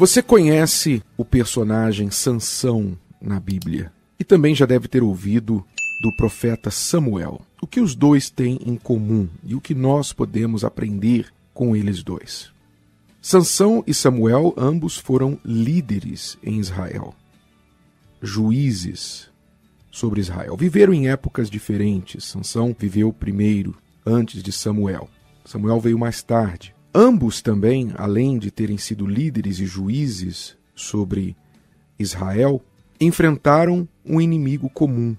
Você conhece o personagem Sansão na Bíblia e também já deve ter ouvido do profeta Samuel. O que os dois têm em comum e o que nós podemos aprender com eles dois? Sansão e Samuel ambos foram líderes em Israel, juízes sobre Israel. Viveram em épocas diferentes. Sansão viveu primeiro, antes de Samuel. Samuel veio mais tarde. Ambos também, além de terem sido líderes e juízes sobre Israel, enfrentaram um inimigo comum,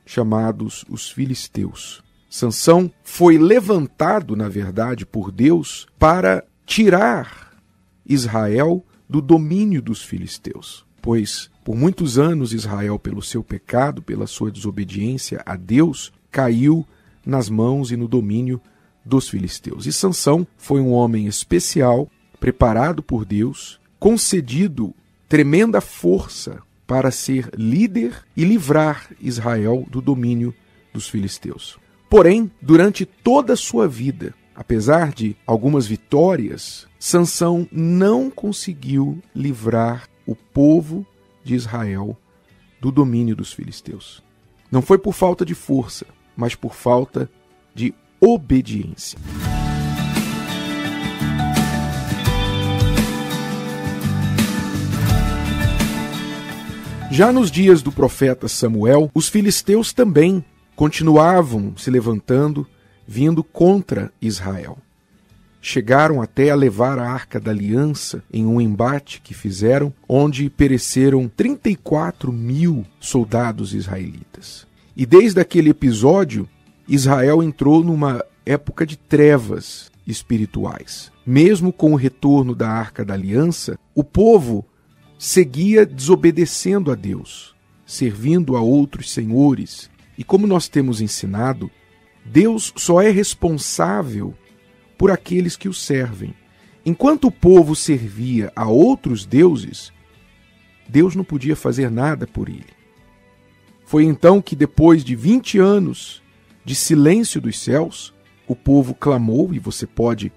chamados os filisteus. Sansão foi levantado, na verdade, por Deus para tirar Israel do domínio dos filisteus, pois por muitos anos Israel, pelo seu pecado, pela sua desobediência a Deus, caiu nas mãos e no domínio dos filisteus. E Sansão foi um homem especial, preparado por Deus, concedido tremenda força para ser líder e livrar Israel do domínio dos filisteus. Porém, durante toda a sua vida, apesar de algumas vitórias, Sansão não conseguiu livrar o povo de Israel do domínio dos filisteus. Não foi por falta de força, mas por falta de obediência. Já nos dias do profeta Samuel, os filisteus também continuavam se levantando, vindo contra Israel. Chegaram até a levar a Arca da Aliança em um embate que fizeram, onde pereceram 34.000 soldados israelitas. E desde aquele episódio, Israel entrou numa época de trevas espirituais. Mesmo com o retorno da Arca da Aliança, o povo seguia desobedecendo a Deus, servindo a outros senhores. E como nós temos ensinado, Deus só é responsável por aqueles que o servem. Enquanto o povo servia a outros deuses, Deus não podia fazer nada por ele. Foi então que, depois de 20 anos de silêncio dos céus, o povo clamou, e você pode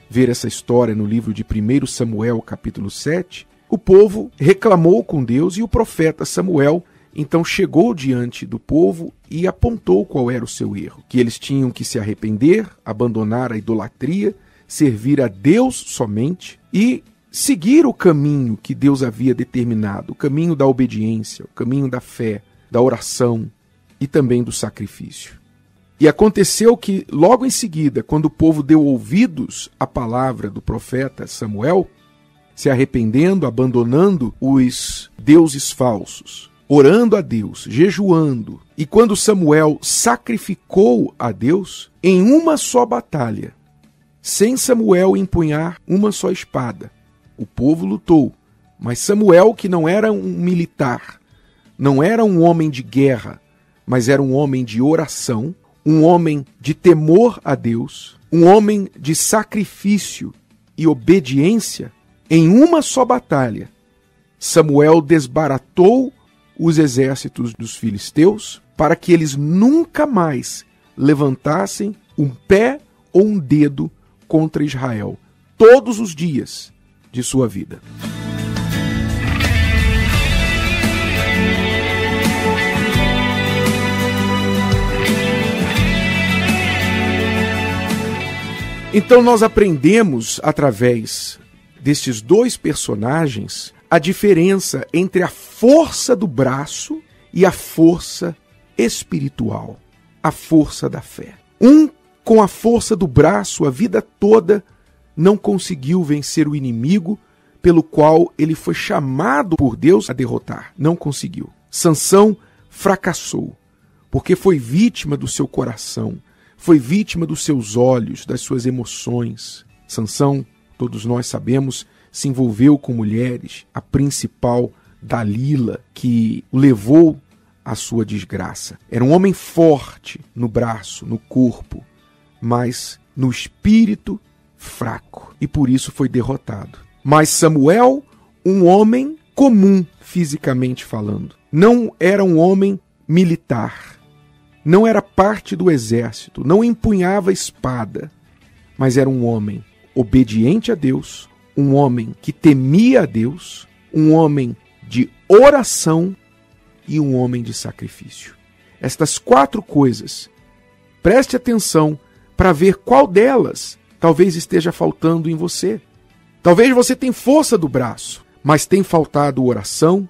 ver essa história no livro de 1 Samuel, capítulo 7, o povo reclamou com Deus e o profeta Samuel então chegou diante do povo e apontou qual era o seu erro, que eles tinham que se arrepender, abandonar a idolatria, servir a Deus somente e seguir o caminho que Deus havia determinado, o caminho da obediência, o caminho da fé, da oração e também do sacrifício. E aconteceu que, logo em seguida, quando o povo deu ouvidos à palavra do profeta Samuel, se arrependendo, abandonando os deuses falsos, orando a Deus, jejuando, e quando Samuel sacrificou a Deus, em uma só batalha, sem Samuel empunhar uma só espada, o povo lutou, mas Samuel, que não era um militar, não era um homem de guerra, mas era um homem de oração, um homem de temor a Deus, um homem de sacrifício e obediência, em uma só batalha, Samuel desbaratou os exércitos dos filisteus para que eles nunca mais levantassem um pé ou um dedo contra Israel, todos os dias de sua vida. Então nós aprendemos, através destes dois personagens, a diferença entre a força do braço e a força espiritual, a força da fé. Um, com a força do braço, a vida toda, não conseguiu vencer o inimigo pelo qual ele foi chamado por Deus a derrotar. Não conseguiu. Sansão fracassou, porque foi vítima do seu coração, foi vítima dos seus olhos, das suas emoções. Sansão, todos nós sabemos, se envolveu com mulheres, a principal, Dalila, que o levou à sua desgraça. Era um homem forte no braço, no corpo, mas no espírito fraco, e por isso foi derrotado. Mas Samuel, um homem comum, fisicamente falando, não era um homem militar, não era parte do exército, não empunhava espada, mas era um homem obediente a Deus, um homem que temia a Deus, um homem de oração e um homem de sacrifício. Estas 4 coisas, preste atenção para ver qual delas talvez esteja faltando em você. Talvez você tenha força do braço, mas tem faltado oração,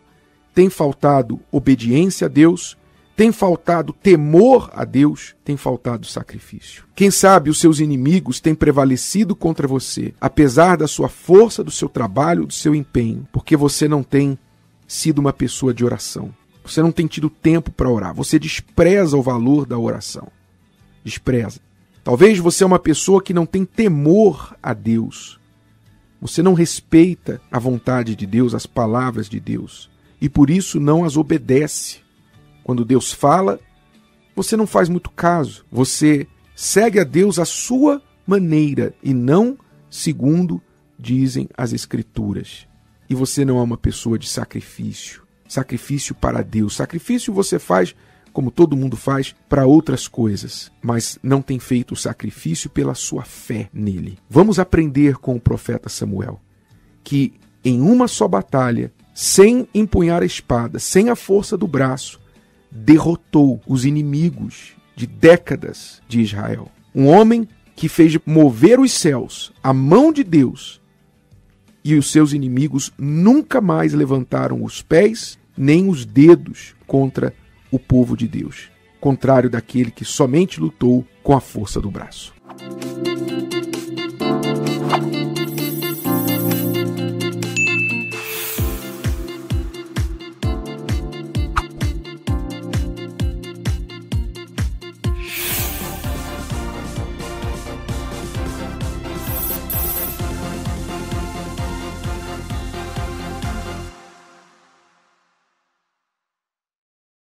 tem faltado obediência a Deus, tem faltado temor a Deus, tem faltado sacrifício. Quem sabe os seus inimigos têm prevalecido contra você, apesar da sua força, do seu trabalho, do seu empenho, porque você não tem sido uma pessoa de oração. Você não tem tido tempo para orar. Você despreza o valor da oração. Despreza. Talvez você é uma pessoa que não tem temor a Deus. Você não respeita a vontade de Deus, as palavras de Deus, e por isso não as obedece. Quando Deus fala, você não faz muito caso. Você segue a Deus à sua maneira e não segundo dizem as Escrituras. E você não é uma pessoa de sacrifício. Sacrifício para Deus. Sacrifício você faz, como todo mundo faz, para outras coisas, mas não tem feito o sacrifício pela sua fé nele. Vamos aprender com o profeta Samuel que em uma só batalha, sem empunhar a espada, sem a força do braço, derrotou os inimigos de décadas de Israel. Um homem que fez mover os céus, a mão de Deus, e os seus inimigos nunca mais levantaram os pés nem os dedos contra o povo de Deus, contrário daquele que somente lutou com a força do braço.